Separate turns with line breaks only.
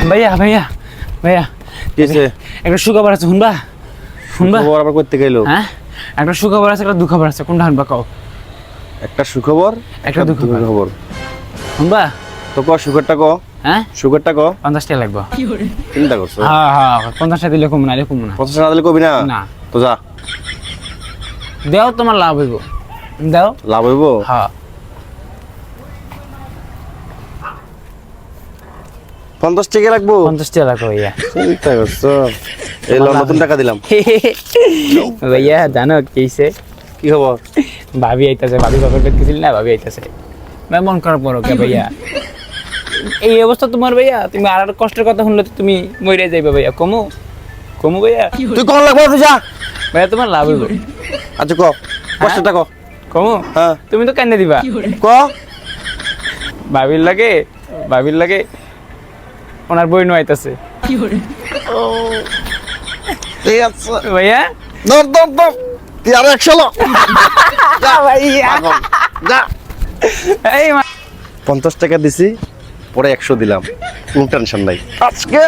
ভাইয়া ভাইয়া ভাইয়া
কিছে
একটা সুখবর আছে শুনবা শুনবা
খবর আবার করতে গেলো
হ্যাঁ একটা সুখবর আছে একটা দুঃখবর আছে কোনটা শুনবা কও
একটা সুখবর
একটা দুঃখবর।
খবর
শুনবা
তো ক সুখেরটা ক
হ্যাঁ
সুখেরটা ক
50 টাকা লাগবে
চিন্তা করছো
হ্যাঁ হ্যাঁ 50 টাকা দিলে কম না এরকম না
50 টাকা দিলে কবি না
না।
তো যা
দাও তোমার লাভ হইব দাও
লাভ হইব
হ্যাঁ
50 টাকা লাগবো
50 টাকা রাখো ভাইয়া
চিন্তা করছো এই লো নতুন টাকা দিলাম
ভাইয়া জানো কি হইছে
কি খবর
ভাবি আইতাছে ভাবি বাবার পেট গেছিল না ভাবি আইতাছে ভাই মন খারাপ করো কে ভাইয়া এই অবস্থা তোমার ভাইয়া তুমি আর কষ্টের কথা শুনলে তো তুমি মরে যাইবে ভাইয়া কমু কমু ভাইয়া
তুই কোন লাগবো তুই যা
ভাইয়া তোমার লাভ হইব
আচ্ছা ক কষ্টটা ক
কমু
হ্যাঁ
তুমি তো কান্দে দিবা
ক
ভাবির লাগে ওনার বই আইতাছে
ঠিক আছে
ভাইয়া
ধর ধর ধর তুই আর 100 লো
ভাইয়া
যা
এই
50 টাকা দিছি পরে 100 দিলাম কোনো টেনশন নাই আজকে